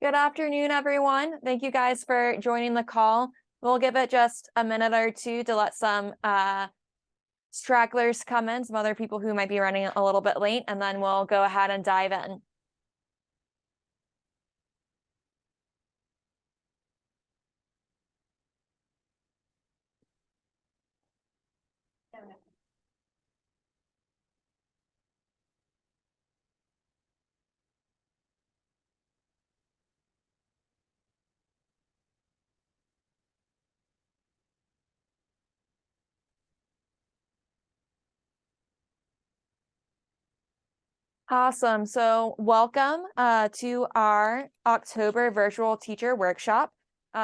Good afternoon, everyone. Thank you guys for joining the call. We'll give it just a minute or two to let some stragglers come in, some other people who might be running a little bit late, and then we'll go ahead and dive in. Awesome. So welcome to our October virtual teacher workshop.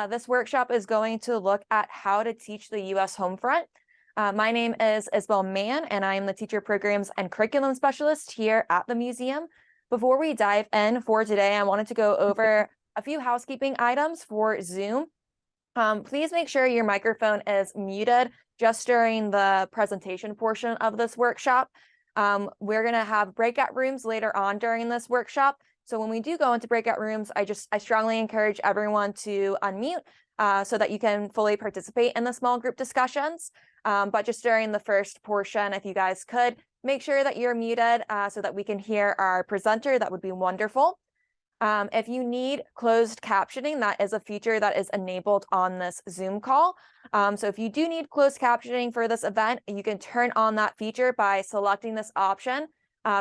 This workshop is going to look at how to teach the U.S. Homefront. My name is Isabel Mann, and I am the Teacher Programs and Curriculum Specialist here at the museum. Before we dive in for today, I wanted to go over a few housekeeping items for Zoom. Please make sure your microphone is muted just during the presentation portion of this workshop. We're going to have breakout rooms later on during this workshop. So when we do go into breakout rooms, I strongly encourage everyone to unmute so that you can fully participate in the small group discussions. But just during the first portion, if you guys could make sure that you're muted so that we can hear our presenter, that would be wonderful. If you need closed captioning, that is a feature that is enabled on this Zoom call. So if you do need closed captioning for this event, you can turn on that feature by selecting this option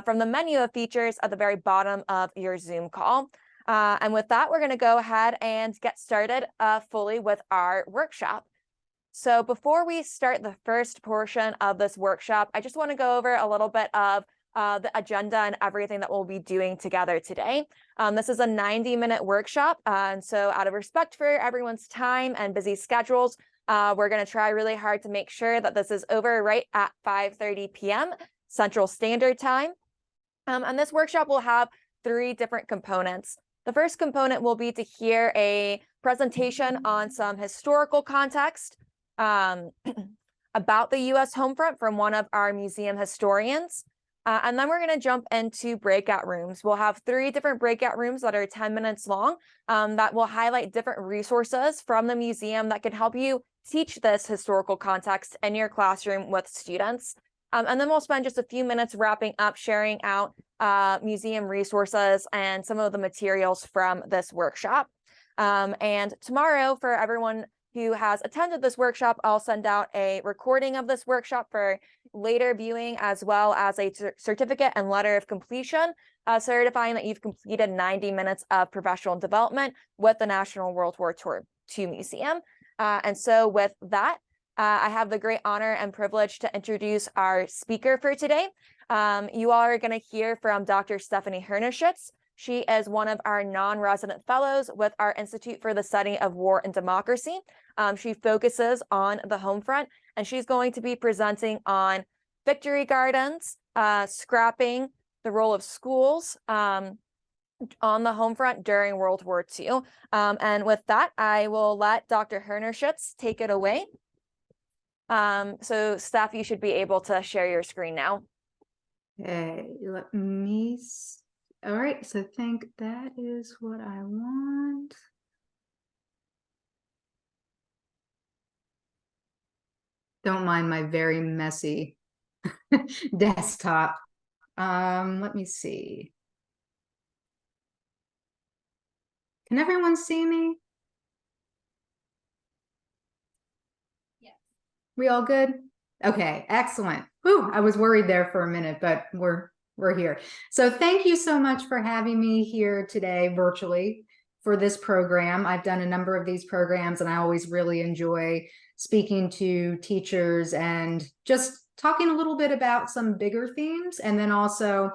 from the menu of features at the very bottom of your Zoom call. And with that, we're going to go ahead and get started fully with our workshop. So before we start the first portion of this workshop, I just want to go over a little bit of the agenda and everything that we'll be doing together today. This is a 90-minute workshop, and so out of respect for everyone's time and busy schedules, we're going to try really hard to make sure that this is over right at 5:30 p.m. Central Standard Time. And this workshop will have 3 different components. The first component will be to hear a presentation on some historical context about the U.S. Homefront from one of our museum historians. And then we're going to jump into breakout rooms. We'll have 3 different breakout rooms that are 10 minutes long that will highlight different resources from the museum that can help you teach this historical context in your classroom with students. And then we'll spend just a few minutes wrapping up, sharing out museum resources and some of the materials from this workshop. And tomorrow, for everyone who has attended this workshop, I'll send out a recording of this workshop for later viewing, as well as a certificate and letter of completion, certifying that you've completed 90 minutes of professional development with the National WWII Museum. And so with that, I have the great honor and privilege to introduce our speaker for today. You all are going to hear from Dr. Stephanie Hernerschitz. She is one of our non-resident fellows with our Institute for the Study of War and Democracy. She focuses on the Homefront, and she's going to be presenting on victory gardens, scrapping, the role of schools on the Homefront during World War II. And with that, I will let Dr. Hernerschitz take it away. So Steph, you should be able to share your screen now. Okay, let me see. All right, so I think that is what I want. Don't mind my very messy desktop. Let me see. Can everyone see me? Yes. We all good? Okay, excellent. Whew, I was worried there for a minute, but we're here. So thank you so much for having me here today virtually for this program. I've done a number of these programs, and I always really enjoy speaking to teachers and just talking a little bit about some bigger themes, and then also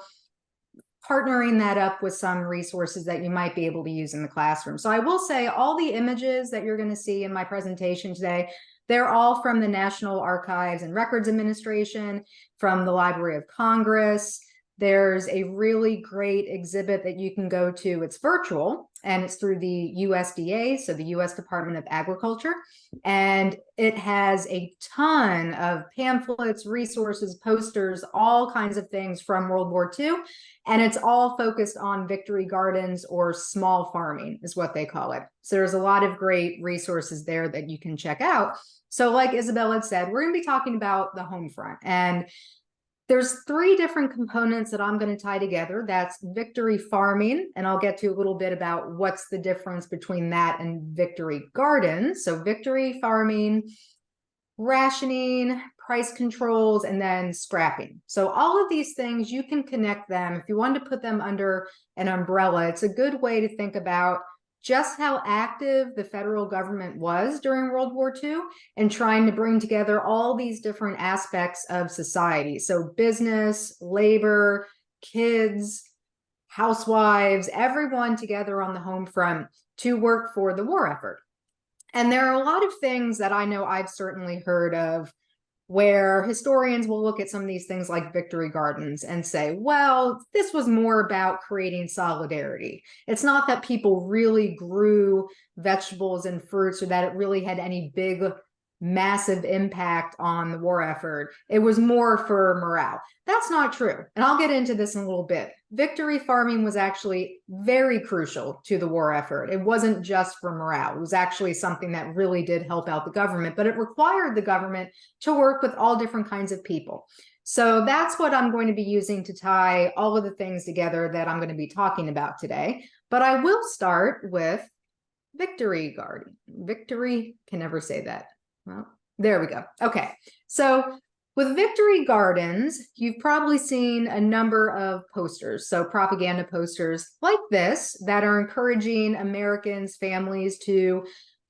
partnering that up with some resources that you might be able to use in the classroom. So I will say all the images that you're going to see in my presentation today, they're all from the National Archives and Records Administration, from the Library of Congress, there's a really great exhibit that you can go to. It's virtual, and it's through the USDA, so the U.S. Department of Agriculture. And it has a ton of pamphlets, resources, posters, all kinds of things from World War II. And it's all focused on victory gardens, or small farming is what they call it. So there's a lot of great resources there that you can check out. So like Isabel had said, we're going to be talking about the home front. And there's 3 different components that I'm going to tie together. That's victory farming, and I'll get to a little bit about what's the difference between that and victory gardens. So victory farming, rationing, price controls, and then scrapping. So all of these things, you can connect them. If you want to put them under an umbrella, it's a good way to think about just how active the federal government was during World War II and trying to bring together all these different aspects of society. So business, labor, kids, housewives, everyone together on the home front to work for the war effort. And there are a lot of things that I know I've certainly heard of where historians will look at some of these things like victory gardens and say, well, this was more about creating solidarity. It's not that people really grew vegetables and fruits, or that it really had any big, massive impact on the war effort. It was more for morale. That's not true. And I'll get into this in a little bit. Victory farming was actually very crucial to the war effort. It wasn't just for morale. It was actually something that really did help out the government, but it required the government to work with all different kinds of people. So that's what I'm going to be using to tie all of the things together that I'm going to be talking about today. But I will start with victory garden. Victory, can never say that. Well, there we go. Okay, so with victory gardens, you've probably seen a number of posters, so propaganda posters like this that are encouraging Americans, families to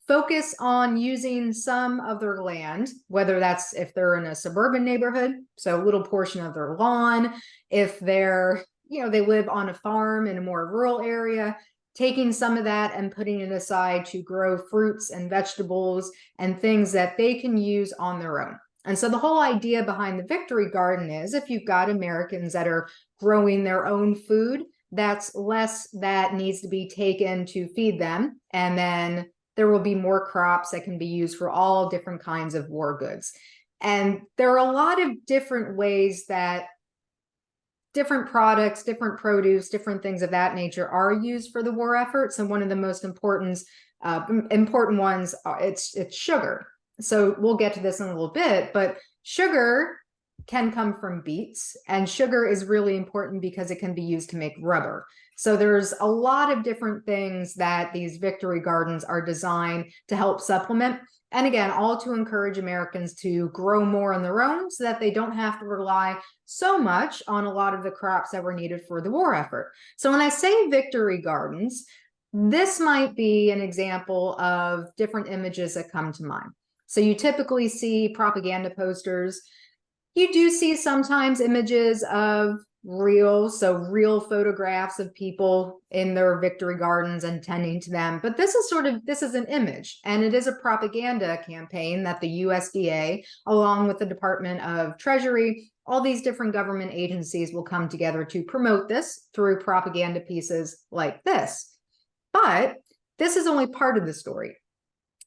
focus on using some of their land, whether that's if they're in a suburban neighborhood, so a little portion of their lawn, if they're, they live on a farm in a more rural area, taking some of that and putting it aside to grow fruits and vegetables and things that they can use on their own. And so the whole idea behind the victory garden is if you've got Americans that are growing their own food, that's less that needs to be taken to feed them. And then there will be more crops that can be used for all different kinds of war goods. And there are a lot of different ways that different products, different produce, different things of that nature are used for the war effort. So one of the most important ones, it's sugar. So we'll get to this in a little bit, but sugar can come from beets, and sugar is really important because it can be used to make rubber. So there's a lot of different things that these victory gardens are designed to help supplement. And again, all to encourage Americans to grow more on their own so that they don't have to rely so much on a lot of the crops that were needed for the war effort. So when I say victory gardens, this might be an example of different images that come to mind. So you typically see propaganda posters. You do see sometimes images of real photographs of people in their victory gardens and tending to them. But this is an image, and it is a propaganda campaign that the USDA, along with the Department of Treasury, all these different government agencies will come together to promote this through propaganda pieces like this. But this is only part of the story.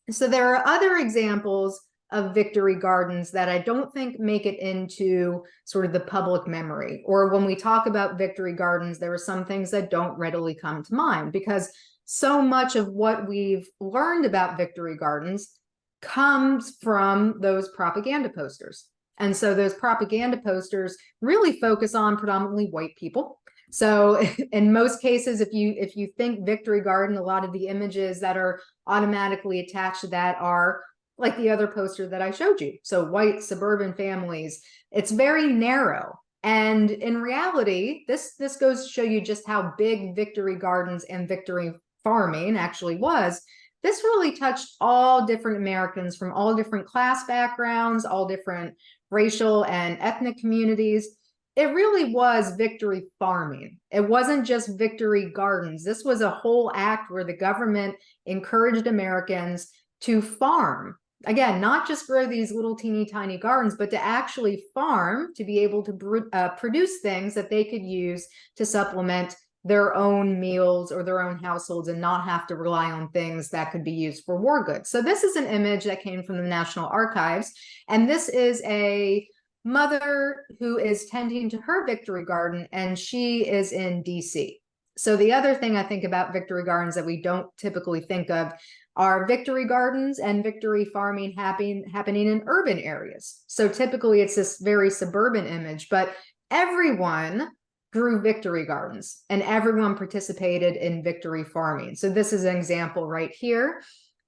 So there are other examples of victory gardens that I don't think make it into sort of the public memory. Or when we talk about victory gardens, there are some things that don't readily come to mind because so much of what we've learned about victory gardens comes from those propaganda posters. And so those propaganda posters really focus on predominantly white people. So in most cases, if you think victory garden, a lot of the images that are automatically attached to that are like the other poster that I showed you. So white suburban families, it's very narrow. And in reality, this goes to show you just how big victory gardens and victory farming actually was. This really touched all different Americans from all different class backgrounds, all different racial and ethnic communities. It really was victory farming. It wasn't just victory gardens. This was a whole act where the government encouraged Americans to farm. again, not just grow these little teeny tiny gardens, but to actually farm, to be able to produce things that they could use to supplement their own meals or their own households and not have to rely on things that could be used for war goods. So this is an image that came from the National Archives, and this is a mother who is tending to her victory garden, and she is in DC. So the other thing I think about victory gardens that we don't typically think of are victory gardens and victory farming happening in urban areas. So typically it's this very suburban image, but everyone grew victory gardens and everyone participated in victory farming. So this is an example right here.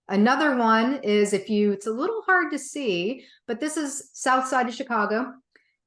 Another one is it's a little hard to see, but this is south side of Chicago,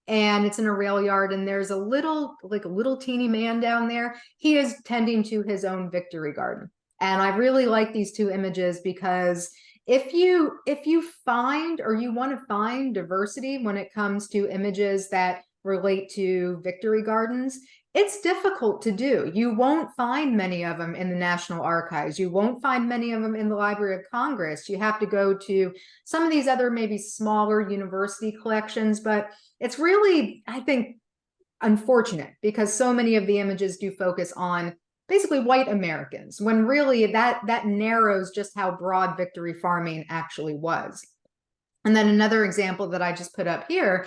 and it's in a rail yard, and there's a little teeny man down there. He is tending to his own victory garden. And I really like these two images because if you find, or you want to find, diversity when it comes to images that relate to victory gardens, it's difficult to do. You won't find many of them in the National Archives. You won't find many of them in the Library of Congress. You have to go to some of these other maybe smaller university collections, but it's really, I think, unfortunate because so many of the images do focus on basically white Americans, when really that narrows just how broad victory farming actually was. And then another example that I just put up here,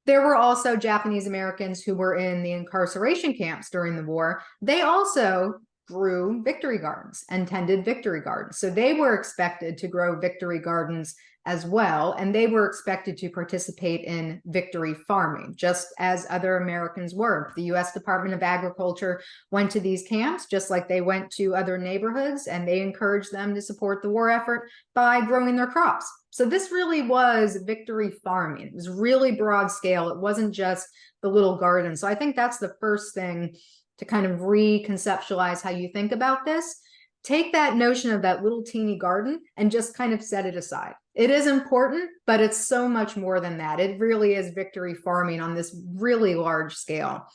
there were also Japanese Americans who were in the incarceration camps during the war. They also grew victory gardens and tended victory gardens. So they were expected to grow victory gardens as well, and they were expected to participate in victory farming, just as other Americans were. The U.S. Department of Agriculture went to these camps, just like they went to other neighborhoods, and they encouraged them to support the war effort by growing their crops. So this really was victory farming. It was really broad scale. It wasn't just the little garden. So I think that's the first thing to kind of reconceptualize how you think about this. Take that notion of that little teeny garden and just kind of set it aside. It is important, but it's so much more than that. It really is victory farming on this really large scale.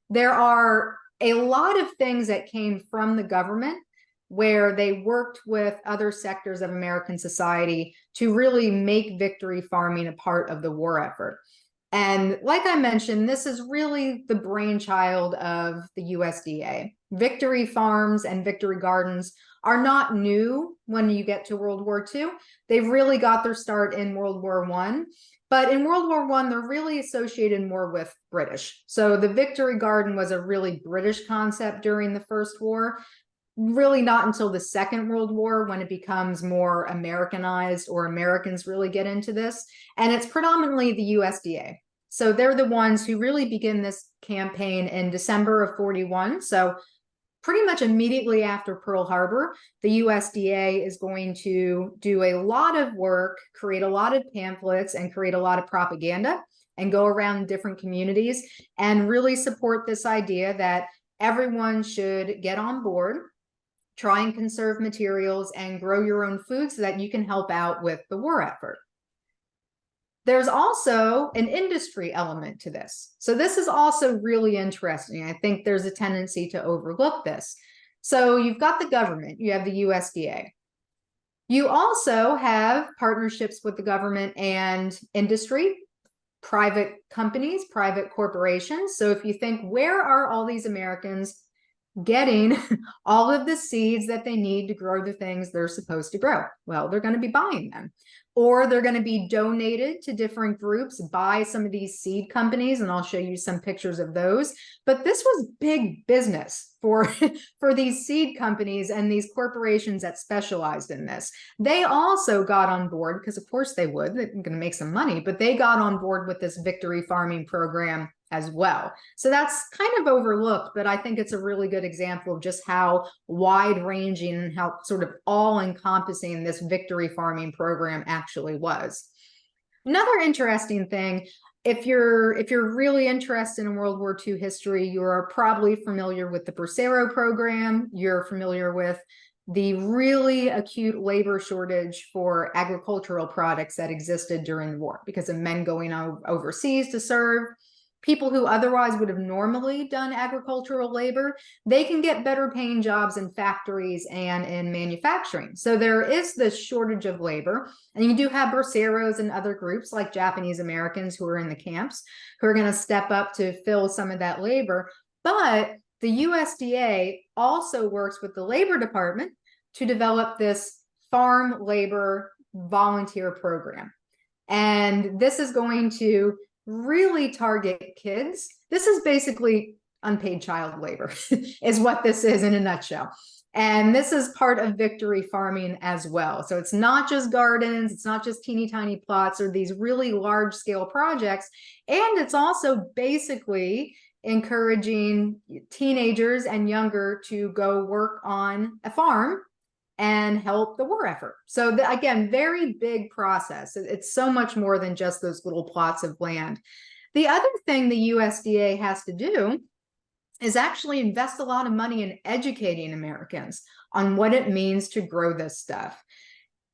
There are a lot of things that came from the government where they worked with other sectors of American society to really make victory farming a part of the war effort. And like I mentioned, this is really the brainchild of the USDA. Victory farms and victory gardens are not new when you get to World War II. They've really got their start in World War I. But in World War I, they're really associated more with British. So the victory garden was a really British concept during the First War. Really not until the Second World War when it becomes more Americanized, or Americans really get into this. And it's predominantly the USDA. So they're the ones who really begin this campaign in December of 41. So pretty much immediately after Pearl Harbor, the USDA is going to do a lot of work, create a lot of pamphlets, and create a lot of propaganda, and go around different communities and really support this idea that everyone should get on board, try and conserve materials, and grow your own food so that you can help out with the war effort. There's also an industry element to this. So this is also really interesting. I think there's a tendency to overlook this. So you've got the government, you have the USDA. You also have partnerships with the government and industry, private companies, private corporations. So if you think, where are all these Americans getting all of the seeds that they need to grow the things they're supposed to grow? Well, they're going to be buying them, or they're going to be donated to different groups by some of these seed companies, and I'll show you some pictures of those. But this was big business for these seed companies and these corporations that specialized in this. They also got on board, because of course they would, they're going to make some money, but they got on board with this victory farming program as well. So that's kind of overlooked, but I think it's a really good example of just how wide-ranging and how sort of all-encompassing this victory farming program actually was. Another interesting thing, if you're really interested in World War II history, you're probably familiar with the Bracero program. You're familiar with the really acute labor shortage for agricultural products that existed during the war because of men going overseas to serve. people who otherwise would have normally done agricultural labor, they can get better paying jobs in factories and in manufacturing. So there is this shortage of labor. And you do have braceros and other groups like Japanese Americans who are in the camps who are going to step up to fill some of that labor. But the USDA also works with the Labor Department to develop this farm labor volunteer program. And this is going to really target kids. This is basically unpaid child labor is what this is in a nutshell. And this is part of victory farming as well. So it's not just gardens, it's not just teeny tiny plots or these really large scale projects. And it's also basically encouraging teenagers and younger to go work on a farm and help the war effort. So again, very big process. It's so much more than just those little plots of land. The other thing the USDA has to do is actually invest a lot of money in educating Americans on what it means to grow this stuff.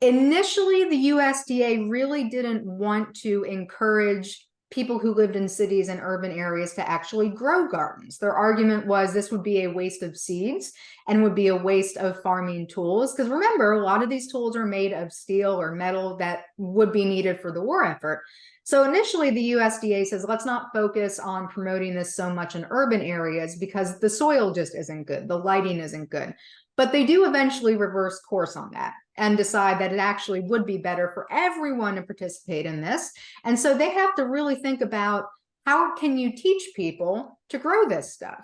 Initially, the USDA really didn't want to encourage people who lived in cities and urban areas to actually grow gardens. Their argument was this would be a waste of seeds and would be a waste of farming tools. Because remember, a lot of these tools are made of steel or metal that would be needed for the war effort. So initially, the USDA says, let's not focus on promoting this so much in urban areas because the soil just isn't good, the lighting isn't good. But they do eventually reverse course on that and decide that it actually would be better for everyone to participate in this. And so they have to really think about how can you teach people to grow this stuff?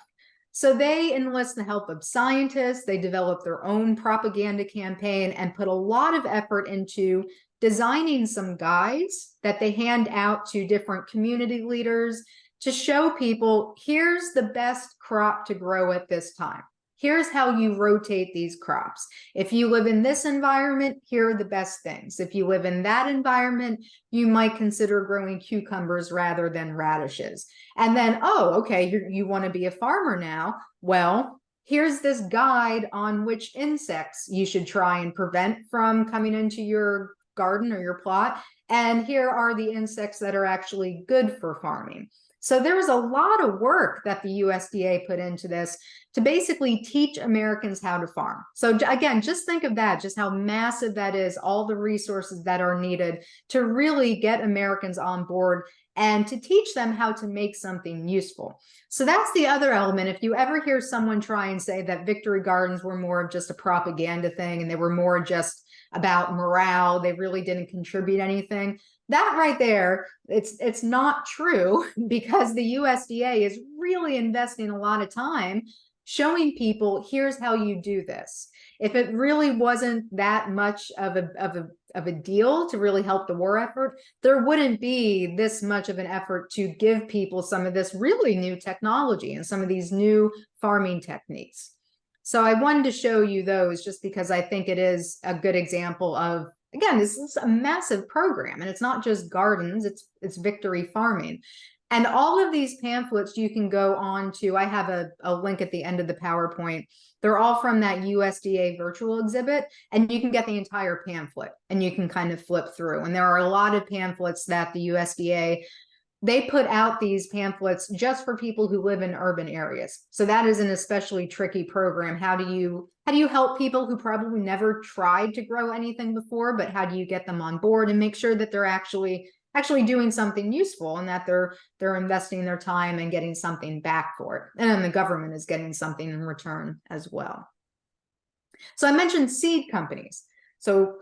So they enlist the help of scientists, they develop their own propaganda campaign and put a lot of effort into designing some guides that they hand out to different community leaders to show people, here's the best crop to grow at this time. Here's how you rotate these crops. If you live in this environment, here are the best things. If you live in that environment, you might consider growing cucumbers rather than radishes. And then, oh, okay, you want to be a farmer now. Well, here's this guide on which insects you should try and prevent from coming into your garden or your plot. And here are the insects that are actually good for farming. So there was a lot of work that the USDA put into this to basically teach Americans how to farm. So again, just think of that, just how massive that is, all the resources that are needed to really get Americans on board and to teach them how to make something useful. So that's the other element. If you ever hear someone try and say that Victory Gardens were more of just a propaganda thing and they were more just about morale, they really didn't contribute anything, that right there, it's not true because the USDA is really investing a lot of time showing people, here's how you do this. If it really wasn't that much of a deal to really help the war effort, there wouldn't be this much of an effort to give people some of this really new technology and some of these new farming techniques. So I wanted to show you those just because I think it is a good example of, again, this is a massive program and it's not just gardens, it's victory farming. And all of these pamphlets you can go on to, I have a link at the end of the PowerPoint. They're all from that USDA virtual exhibit, and you can get the entire pamphlet and you can kind of flip through. And there are a lot of pamphlets that the USDA, they put out these pamphlets just for people who live in urban areas. So that is an especially tricky program. How do you help people who probably never tried to grow anything before, but how do you get them on board and make sure that they're actually doing something useful and that they're investing their time and getting something back for it. And then the government is getting something in return as well. So I mentioned seed companies. So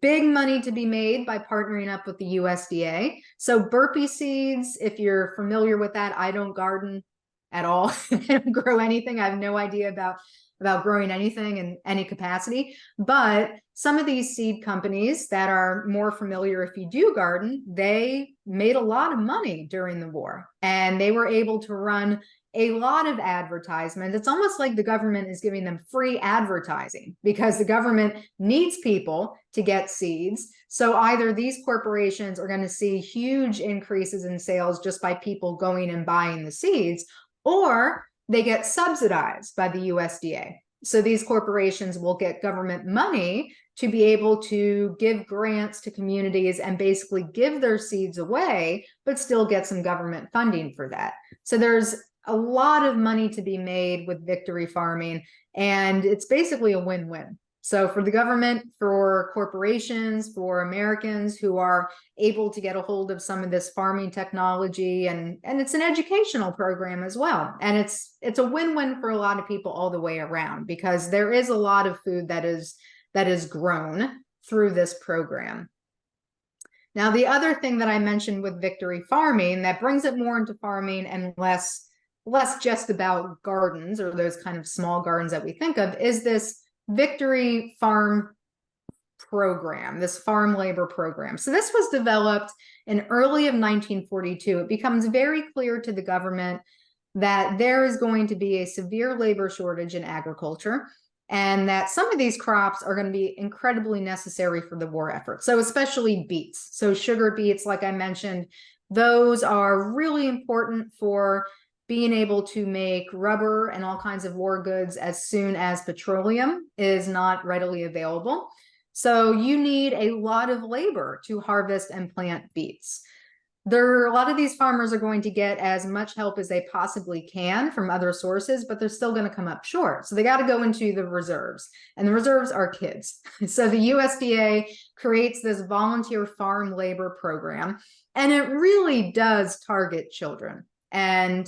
big money to be made by partnering up with the USDA. So burpee seeds, if you're familiar with that, I don't garden at all. I don't grow anything. I have no idea about growing anything in any capacity. But some of these seed companies that are more familiar, if you do garden, they made a lot of money during the war and they were able to run a lot of advertisements. It's almost like the government is giving them free advertising because the government needs people to get seeds. So either these corporations are going to see huge increases in sales just by people going and buying the seeds, or they get subsidized by the USDA. So these corporations will get government money to be able to give grants to communities and basically give their seeds away, but still get some government funding for that. So there's a lot of money to be made with victory farming, and it's basically a win-win. So for the government, for corporations, for Americans who are able to get a hold of some of this farming technology, and it's an educational program as well. And it's a win-win for a lot of people all the way around, because there is a lot of food that is grown through this program. Now, the other thing that I mentioned with victory farming that brings it more into farming and less just about gardens or those kind of small gardens that we think of is this victory farm program, this farm labor program. So this was developed in early of 1942. It becomes very clear to the government that there is going to be a severe labor shortage in agriculture, and that some of these crops are going to be incredibly necessary for the war effort. So especially beets. So sugar beets, like I mentioned, those are really important for being able to make rubber and all kinds of war goods as soon as petroleum is not readily available. So you need a lot of labor to harvest and plant beets. A lot of these farmers are going to get as much help as they possibly can from other sources, but they're still going to come up short. So they got to go into the reserves, and the reserves are kids. So the USDA creates this volunteer farm labor program, and it really does target children, and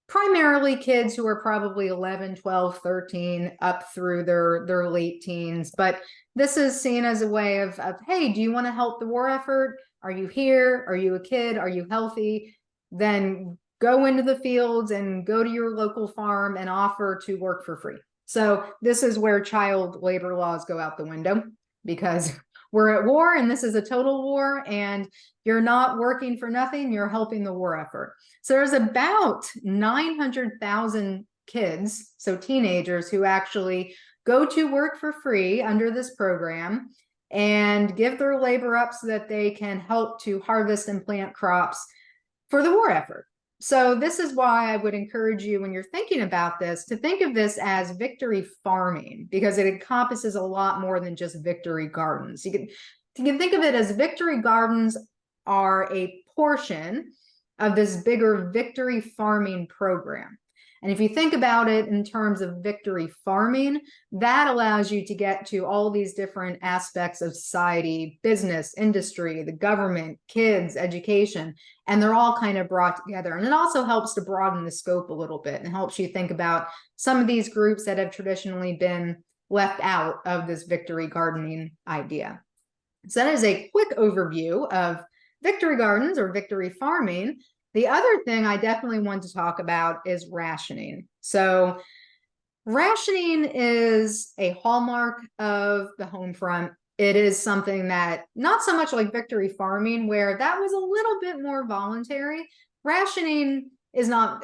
primarily kids who are probably 11, 12, 13, up through their late teens. But this is seen as a way of, hey, do you want to help the war effort? Are you here? Are you a kid? Are you healthy? Then go into the fields and go to your local farm and offer to work for free. So this is where child labor laws go out the window, because we're at war, and this is a total war, and you're not working for nothing, you're helping the war effort. So there's about 900,000 kids, so teenagers, who actually go to work for free under this program and give their labor up so that they can help to harvest and plant crops for the war effort. So this is why I would encourage you, when you're thinking about this, to think of this as victory farming, because it encompasses a lot more than just victory gardens. You can think of it as victory gardens are a portion of this bigger victory farming program. And if you think about it in terms of victory farming, that allows you to get to all these different aspects of society, business, industry, the government, kids, education, and they're all kind of brought together. And it also helps to broaden the scope a little bit and helps you think about some of these groups that have traditionally been left out of this victory gardening idea. So that is a quick overview of victory gardens or victory farming. The other thing I definitely want to talk about is rationing. So rationing is a hallmark of the home front. It is something that, not so much like victory farming, where that was a little bit more voluntary. Rationing is not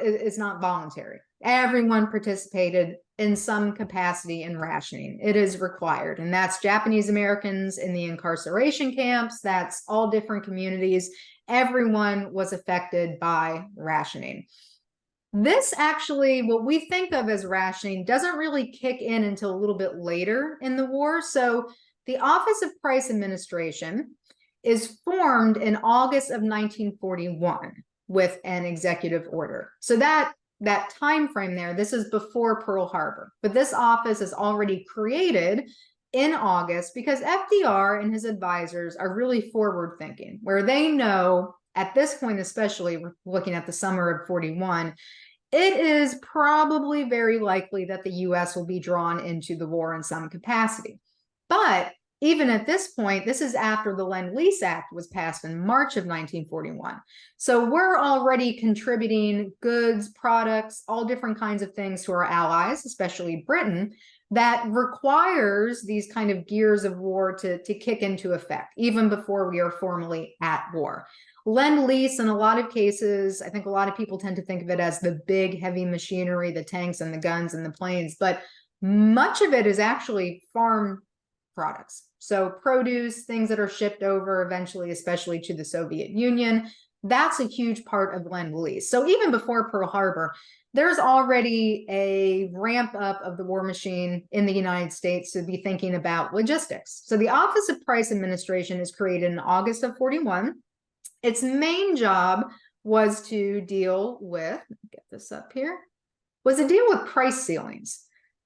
voluntary. Everyone participated in some capacity in rationing. It is required, and that's Japanese Americans in the incarceration camps. That's all different communities. Everyone was affected by rationing. This actually, what we think of as rationing, doesn't really kick in until a little bit later in the war. So the Office of Price Administration is formed in August of 1941 with an executive order. So that time frame there, this is before Pearl Harbor, but this office is already created in August because FDR and his advisors are really forward thinking, where they know at this point, especially looking at the summer of 41, it is probably very likely that the US will be drawn into the war in some capacity. But even at this point, this is after the Lend-Lease Act was passed in March of 1941. So we're already contributing goods, products, all different kinds of things to our allies, especially Britain, that requires these kind of gears of war to kick into effect, even before we are formally at war. Lend-Lease, in a lot of cases, I think a lot of people tend to think of it as the big heavy machinery, the tanks and the guns and the planes, but much of it is actually farm products. So produce, things that are shipped over eventually, especially to the Soviet Union, That's a huge part of Lend-Lease. So even before Pearl Harbor, there's already a ramp up of the war machine in the United States to be thinking about logistics. So the Office of Price Administration is created in August of 41. Its main job was to deal with, get this up here, was to deal with price ceilings.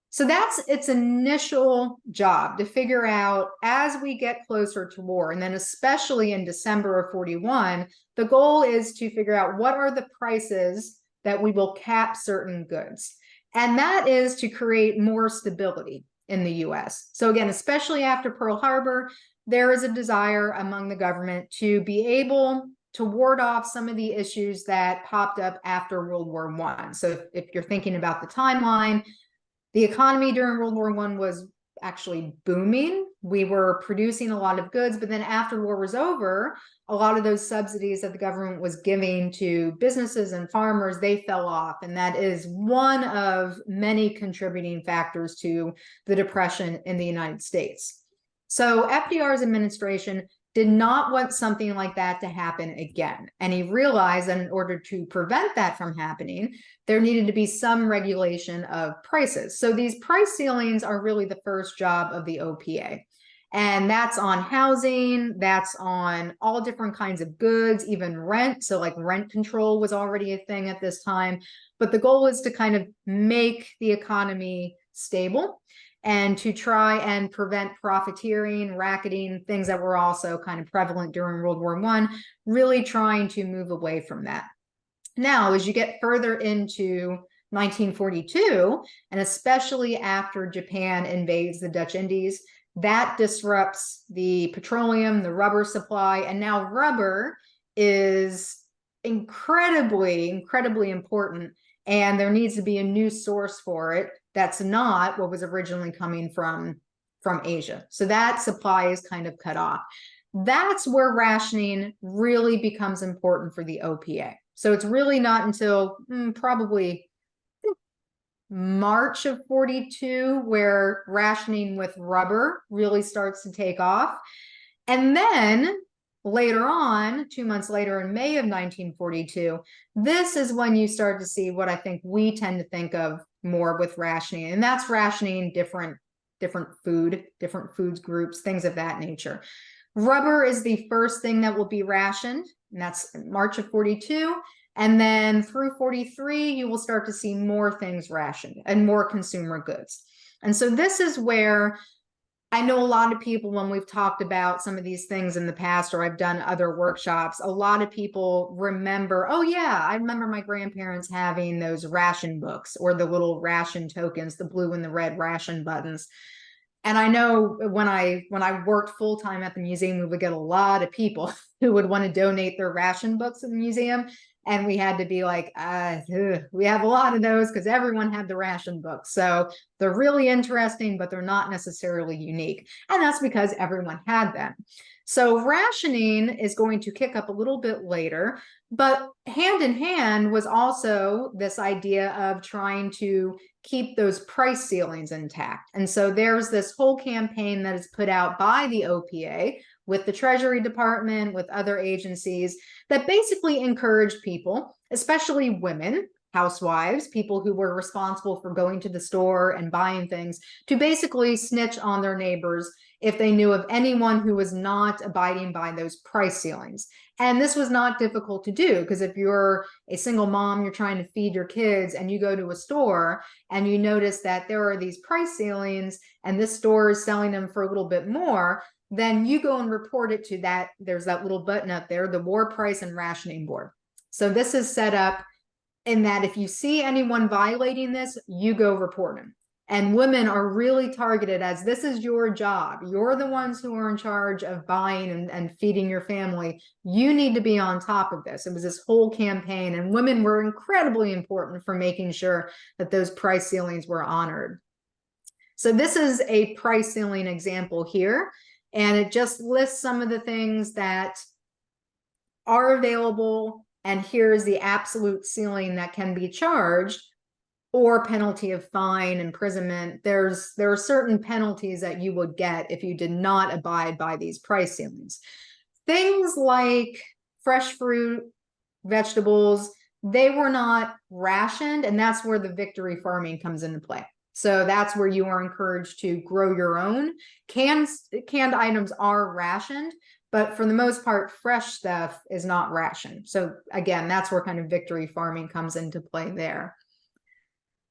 So that's its initial job, to figure out as we get closer to war, and then especially in December of 41, the goal is to figure out what are the prices that we will cap certain goods. And that is to create more stability in the US. So again, especially after Pearl Harbor, there is a desire among the government to be able to ward off some of the issues that popped up after World War I. So if you're thinking about the timeline, the economy during World War I was actually booming. We were producing a lot of goods, but then after the war was over, a lot of those subsidies that the government was giving to businesses and farmers, they fell off. And that is one of many contributing factors to the Depression in the United States. So FDR's administration did not want something like that to happen again. And he realized that in order to prevent that from happening, there needed to be some regulation of prices. So these price ceilings are really the first job of the OPA. And that's on housing, that's on all different kinds of goods, even rent. So like rent control was already a thing at this time. But the goal is to kind of make the economy stable and to try and prevent profiteering, racketing, things that were also kind of prevalent during World War I, really trying to move away from that. Now, as you get further into 1942, and especially after Japan invades the Dutch Indies, that disrupts the petroleum, the rubber supply, and now rubber is incredibly, incredibly important, and there needs to be a new source for it that's not what was originally coming from Asia. So that supply is kind of cut off. That's where rationing really becomes important for the OPA. So it's really not until probably March of 42 where rationing with rubber really starts to take off. And then later on, 2 months later in May of 1942, this is when you start to see what I think we tend to think of more with rationing, and that's rationing different foods groups, things of that nature. Rubber is the first thing that will be rationed, and that's March of 42. And then through 43, you will start to see more things rationed and more consumer goods. And so this is where I know a lot of people, when we've talked about some of these things in the past, or I've done other workshops, a lot of people remember, oh yeah, I remember my grandparents having those ration books or the little ration tokens, the blue and the red ration buttons. And I know when I worked full-time at the museum, we would get a lot of people who would want to donate their ration books to the museum. And we had to be like, we have a lot of those because everyone had the ration books. So they're really interesting, but they're not necessarily unique. And that's because everyone had them. So rationing is going to kick up a little bit later, but hand in hand was also this idea of trying to keep those price ceilings intact. And so there's this whole campaign that is put out by the OPA with the Treasury Department, with other agencies, that basically encouraged people, especially women, housewives, people who were responsible for going to the store and buying things, to basically snitch on their neighbors if they knew of anyone who was not abiding by those price ceilings. And this was not difficult to do, because if you're a single mom, you're trying to feed your kids, and you go to a store and you notice that there are these price ceilings and this store is selling them for a little bit more, then you go and report it to that. There's that little button up there, the War Price and Rationing Board. So this is set up in that if you see anyone violating this, you go report them. And women are really targeted as this is your job. You're the ones who are in charge of buying and feeding your family. You need to be on top of this. It was this whole campaign, and women were incredibly important for making sure that those price ceilings were honored. So this is a price ceiling example here. And it just lists some of the things that are available. And here's the absolute ceiling that can be charged, or penalty of fine, imprisonment. There are certain penalties that you would get if you did not abide by these price ceilings. Things like fresh fruit, vegetables, they were not rationed, and that's where the victory farming comes into play. So that's where you are encouraged to grow your own. Canned items are rationed, but for the most part, fresh stuff is not rationed. So again, that's where kind of victory farming comes into play there.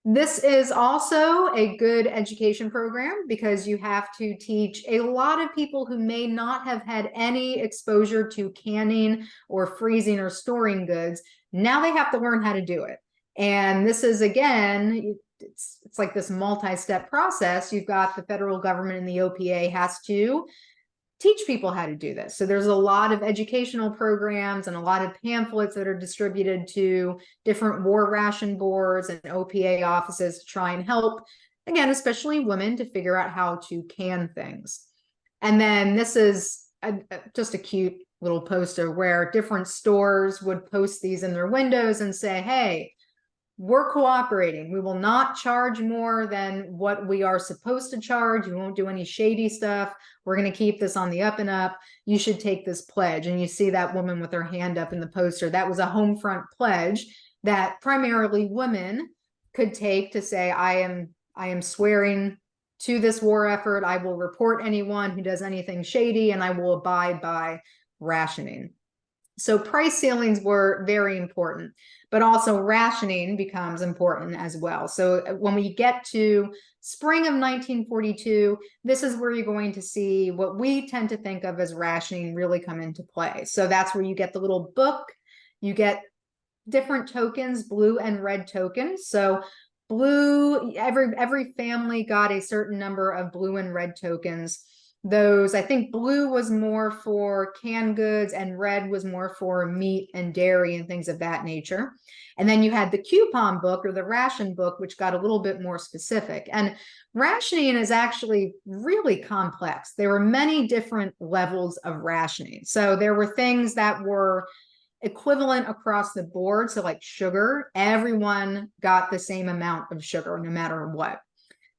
This is also a good education program because you have to teach a lot of people who may not have had any exposure to canning or freezing or storing goods. Now they have to learn how to do it. And this is, again, it's like this multi-step process. You've got the federal government and the OPA has to teach people how to do this. So there's a lot of educational programs and a lot of pamphlets that are distributed to different war ration boards and OPA offices to try and help, again, especially women, to figure out how to can things. And then this is just a cute little poster where different stores would post these in their windows and say, hey, we're cooperating. We will not charge more than what we are supposed to charge. You won't do any shady stuff. We're going to keep this on the up and up. You should take this pledge. And you see that woman with her hand up in the poster. That was a home front pledge that primarily women could take to say, I am swearing to this war effort. I will report anyone who does anything shady, and I will abide by rationing. So price ceilings were very important, but also rationing becomes important as well. So when we get to spring of 1942, this is where you're going to see what we tend to think of as rationing really come into play. So that's where you get the little book, you get different tokens, blue and red tokens. So blue, every family got a certain number of blue and red tokens. Those, I think blue was more for canned goods and red was more for meat and dairy and things of that nature. And then you had the coupon book or the ration book, which got a little bit more specific. And rationing is actually really complex. There were many different levels of rationing. So there were things that were equivalent across the board. So like sugar, everyone got the same amount of sugar no matter what.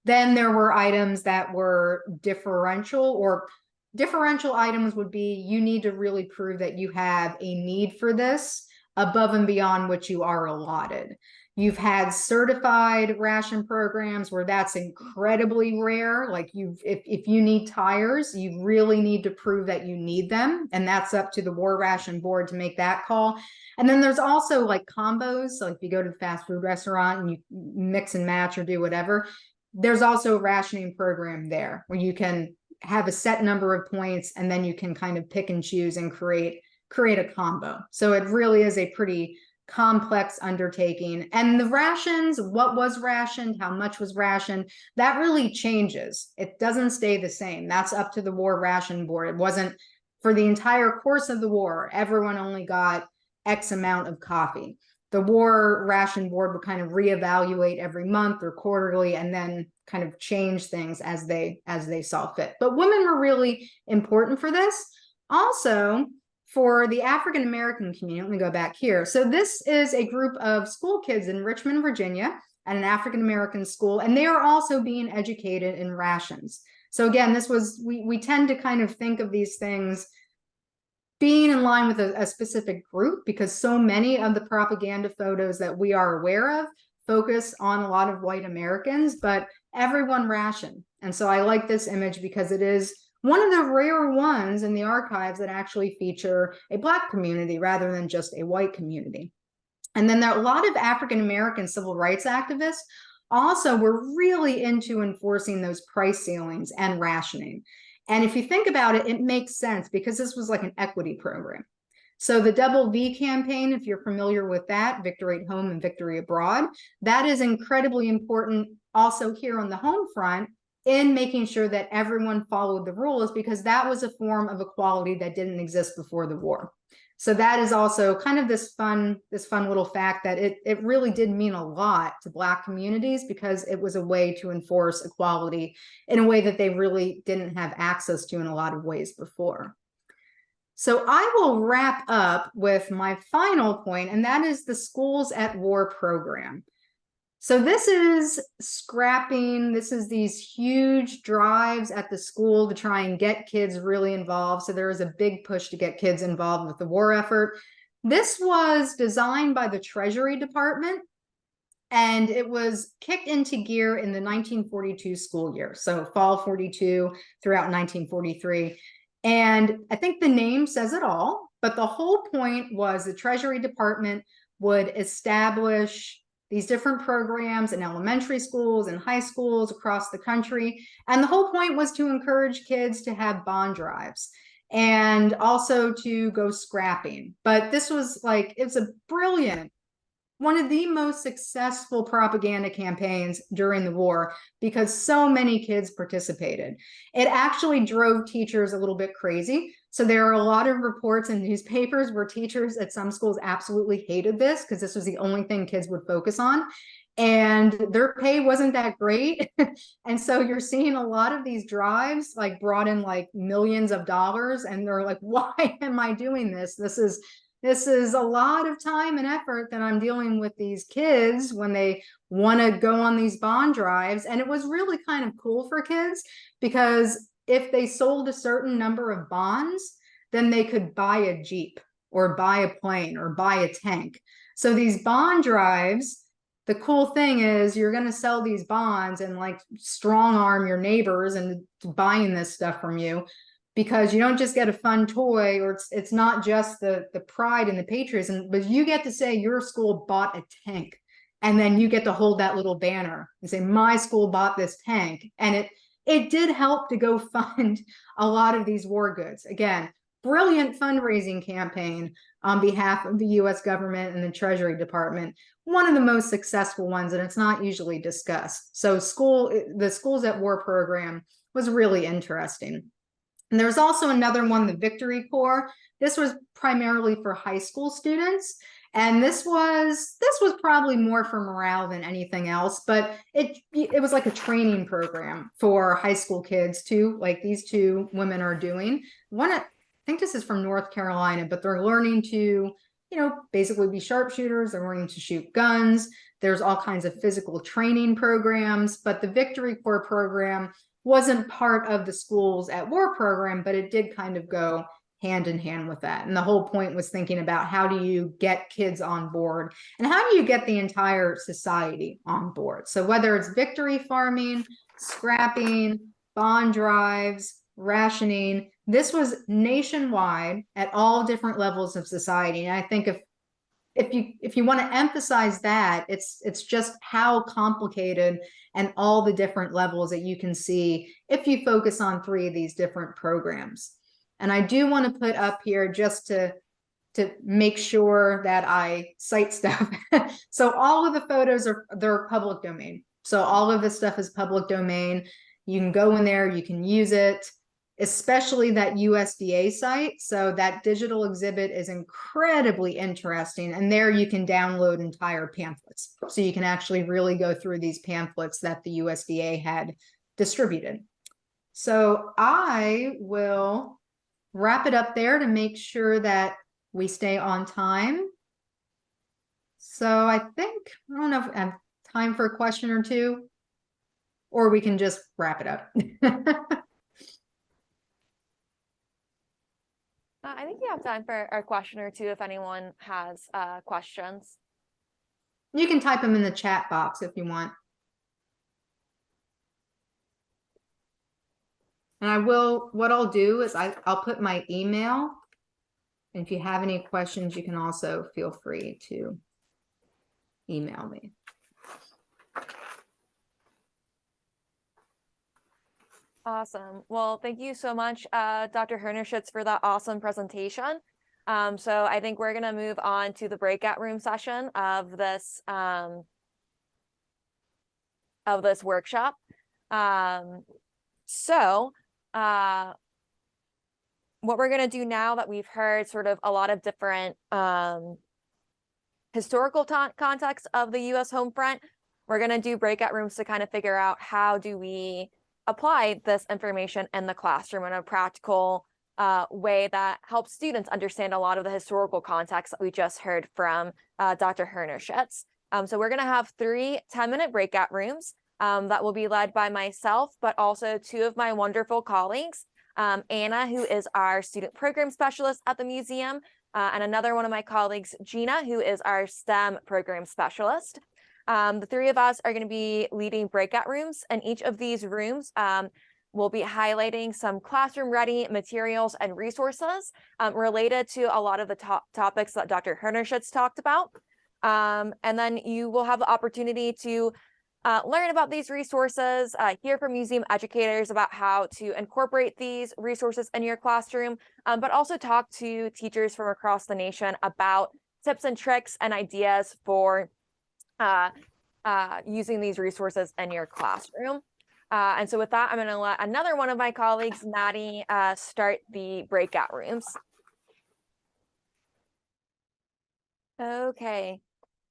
Then there were items that were differential, or differential items would be you need to really prove that you have a need for this above and beyond what you are allotted. You've had certified ration programs where that's incredibly rare. Like if you need tires, you really need to prove that you need them. And that's up to the War Ration Board to make that call. And then there's also like combos. So if you go to the fast food restaurant and you mix and match or do whatever, there's also a rationing program there where you can have a set number of points and then you can kind of pick and choose and create a combo. So it really is a pretty complex undertaking. And the rations, what was rationed, how much was rationed, that really changes. It doesn't stay the same. That's up to the War Ration Board. It wasn't for the entire course of the war, everyone only got X amount of coffee. The War Ration Board would kind of reevaluate every month or quarterly and then kind of change things as they saw fit. But women were really important for this. Also, for the African American community, let me go back here. So this is a group of school kids in Richmond, Virginia, at an African American school, and they are also being educated in rations. So again, this was, we tend to kind of think of these things being in line with a specific group because so many of the propaganda photos that we are aware of focus on a lot of white Americans, but everyone rationed. And so I like this image because it is one of the rare ones in the archives that actually feature a Black community rather than just a white community. And then there are a lot of African American civil rights activists also were really into enforcing those price ceilings and rationing. And if you think about it, it makes sense because this was like an equity program. So the Double V campaign, if you're familiar with that, Victory at Home and Victory Abroad, that is incredibly important also here on the home front in making sure that everyone followed the rules because that was a form of equality that didn't exist before the war. So that is also kind of this fun little fact that it really did mean a lot to Black communities because it was a way to enforce equality in a way that they really didn't have access to in a lot of ways before. So I will wrap up with my final point, and that is the Schools at War program. So this is scrapping, this is these huge drives at the school to try and get kids really involved. So there is a big push to get kids involved with the war effort. This was designed by the Treasury Department, and it was kicked into gear in the 1942 school year. So fall 42 throughout 1943. And I think the name says it all, but the whole point was the Treasury Department would establish these different programs in elementary schools and high schools across the country. And the whole point was to encourage kids to have bond drives and also to go scrapping. But this was like, it's a brilliant, one of the most successful propaganda campaigns during the war because so many kids participated. It actually drove teachers a little bit crazy. So there are a lot of reports in newspapers where teachers at some schools absolutely hated this because this was the only thing kids would focus on. And their pay wasn't that great. And so you're seeing a lot of these drives like brought in like millions of dollars. And they're like, why am I doing this? This is a lot of time and effort that I'm dealing with these kids when they want to go on these bond drives. And it was really kind of cool for kids because if they sold a certain number of bonds, then they could buy a Jeep or buy a plane or buy a tank. So these bond drives, the cool thing is you're going to sell these bonds and like strong arm your neighbors and buying this stuff from you, because you don't just get a fun toy, or it's not just the pride and the patriotism, but you get to say your school bought a tank, and then you get to hold that little banner and say my school bought this tank. And it did help to go fund a lot of these war goods. Again, brilliant fundraising campaign on behalf of the US government and the Treasury Department, one of the most successful ones, and it's not usually discussed. So the Schools at War program was really interesting. And there's also another one, the Victory Corps. This was primarily for high school students. And this was probably more for morale than anything else, but it was like a training program for high school kids too, like these two women are doing. I think this is from North Carolina, but they're learning to, basically be sharpshooters. They're learning to shoot guns. There's all kinds of physical training programs, but the Victory Corps program wasn't part of the Schools at War program, but it did kind of go hand in hand with that. And the whole point was thinking about how do you get kids on board and how do you get the entire society on board? So whether it's victory farming, scrapping, bond drives, rationing, this was nationwide at all different levels of society. And I think if you want to emphasize that, it's just how complicated and all the different levels that you can see if you focus on 3 of these different programs. And I do want to put up here just to make sure that I cite stuff. So all of the photos they're public domain. So all of this stuff is public domain. You can go in there, you can use it, especially that USDA site. So that digital exhibit is incredibly interesting. And there you can download entire pamphlets. So you can actually really go through these pamphlets that the USDA had distributed. So I will wrap it up there to make sure that we stay on time. So I think, I don't know if I have time for a question or two, or we can just wrap it up. I think we have time for a question or two if anyone has questions. You can type them in the chat box if you want. And what I'll do is I'll put my email. And if you have any questions, you can also feel free to email me. Awesome. Well, thank you so much, Dr. Hernerschitz, for that awesome presentation. So I think we're going to move on to the breakout room session of this workshop. What we're going to do now that we've heard sort of a lot of different historical context of the U.S. home front, we're going to do breakout rooms to kind of figure out how do we apply this information in the classroom in a practical way that helps students understand a lot of the historical context that we just heard from Dr. Hernerschitz. So we're going to have 3 10-minute breakout rooms that will be led by myself, but also 2 of my wonderful colleagues, Anna, who is our student program specialist at the museum, and another one of my colleagues, Gina, who is our STEM program specialist. The three of us are going to be leading breakout rooms, and each of these rooms we'll be highlighting some classroom-ready materials and resources related to a lot of the topics that Dr. Hernerschutz talked about. And then you will have the opportunity to learn about these resources, hear from museum educators about how to incorporate these resources in your classroom, but also talk to teachers from across the nation about tips and tricks and ideas for using these resources in your classroom. And so with that, I'm going to let another one of my colleagues, Maddie, start the breakout rooms. Okay.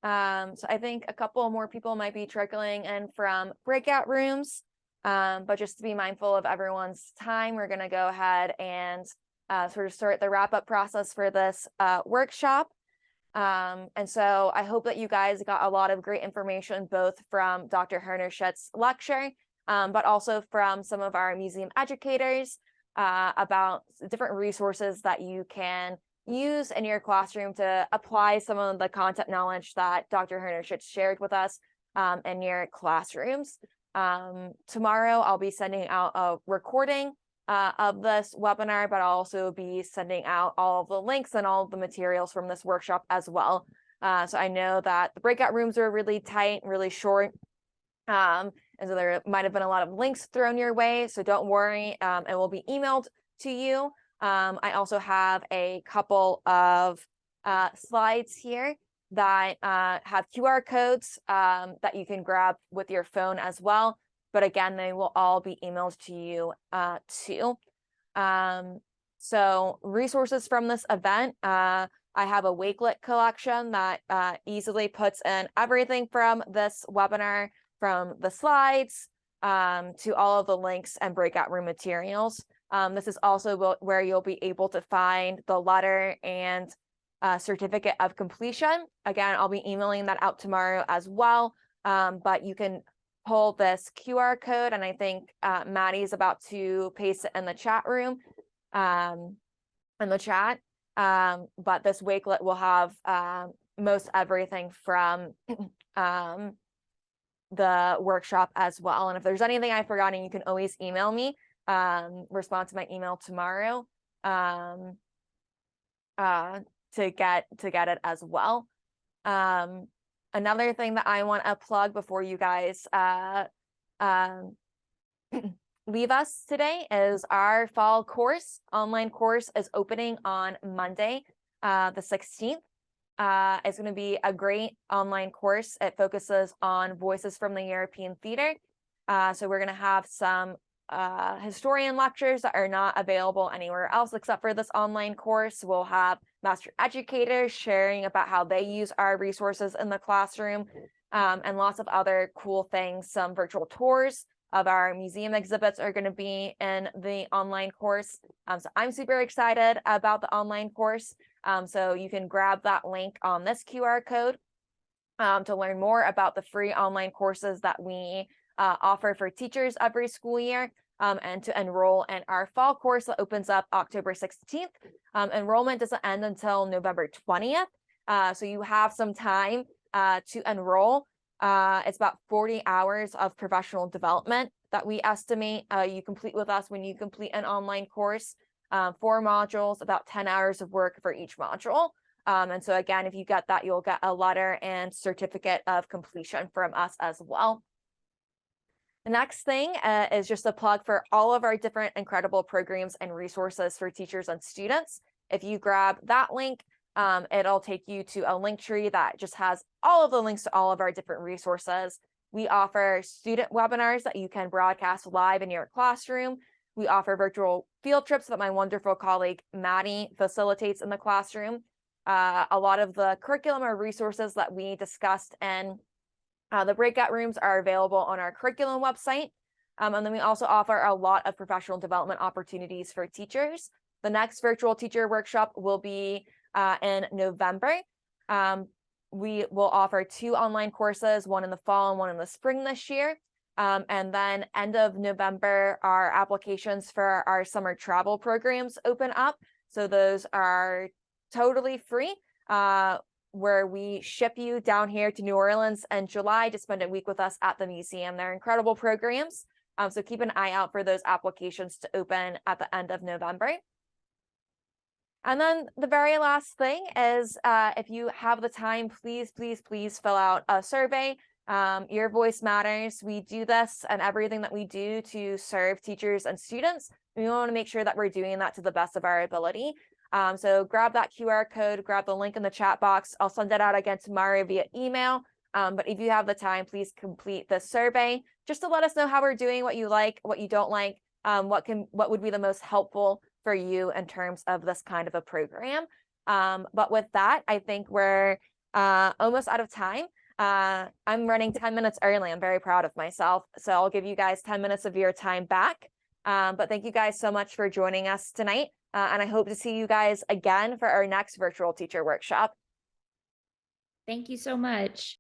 So I think a couple more people might be trickling in from breakout rooms, but just to be mindful of everyone's time, we're going to go ahead and sort of start the wrap-up process for this workshop. And so I hope that you guys got a lot of great information, both from Dr. Hernerschutz's lecture, but also from some of our museum educators about different resources that you can use in your classroom to apply some of the content knowledge that Dr. Hernerschutz shared with us in your classrooms. Tomorrow, I'll be sending out a recording of this webinar, but I'll also be sending out all of the links and all of the materials from this workshop as well. So I know that the breakout rooms are really tight, really short. And so there might have been a lot of links thrown your way, so don't worry, it will be emailed to you. I also have a couple of slides here that have QR codes that you can grab with your phone as well. But again, they will all be emailed to you too. So resources from this event, I have a Wakelet collection that easily puts in everything from this webinar, from the slides to all of the links and breakout room materials. This is also where you'll be able to find the letter and certificate of completion. Again, I'll be emailing that out tomorrow as well, but you can pull this QR code, and I think Maddie's about to paste it in the chat room, in the chat. But this Wakelet will have most everything from the workshop as well. And if there's anything I've forgotten, you can always email me, respond to my email tomorrow to get it as well. Another thing that I want to plug before you guys leave us today is our fall course. Online course is opening on Monday, the 16th. It's going to be a great online course. It focuses on voices from the European theater. So we're going to have some historian lectures that are not available anywhere else except for this online course. We'll have master educators sharing about how they use our resources in the classroom, and lots of other cool things. Some virtual tours of our museum exhibits are going to be in the online course. So I'm super excited about the online course. So you can grab that link on this QR code to learn more about the free online courses that we offer for teachers every school year, and to enroll in our fall course that opens up October 16th. Enrollment doesn't end until November 20th. So you have some time to enroll. It's about 40 hours of professional development that we estimate you complete with us when you complete an online course. 4 modules, about 10 hours of work for each module. And so again, if you get that, you'll get a letter and certificate of completion from us as well. The next thing is just a plug for all of our different incredible programs and resources for teachers and students. If you grab that link, it'll take you to a link tree that just has all of the links to all of our different resources. We offer student webinars that you can broadcast live in your classroom. We offer virtual field trips that my wonderful colleague Maddie facilitates in the classroom. A lot of the curriculum or resources that we discussed in the breakout rooms are available on our curriculum website. And then we also offer a lot of professional development opportunities for teachers. The next virtual teacher workshop will be in November. We will offer 2 online courses, one in the fall and one in the spring this year. And then end of November, our applications for our summer travel programs open up. So those are totally free, where we ship you down here to New Orleans in July to spend a week with us at the museum. They're incredible programs. So keep an eye out for those applications to open at the end of November. And then the very last thing is, if you have the time, please, please, please fill out a survey. Your voice matters. We do this and everything that we do to serve teachers and students. We want to make sure that we're doing that to the best of our ability. So grab that QR code, grab the link in the chat box. I'll send it out again tomorrow via email. But if you have the time, please complete the survey just to let us know how we're doing, what you like, what you don't like, what would be the most helpful for you in terms of this kind of a program. But with that, I think we're almost out of time. I'm running 10 minutes early. I'm very proud of myself. So I'll give you guys 10 minutes of your time back. But thank you guys so much for joining us tonight. And I hope to see you guys again for our next virtual teacher workshop. Thank you so much.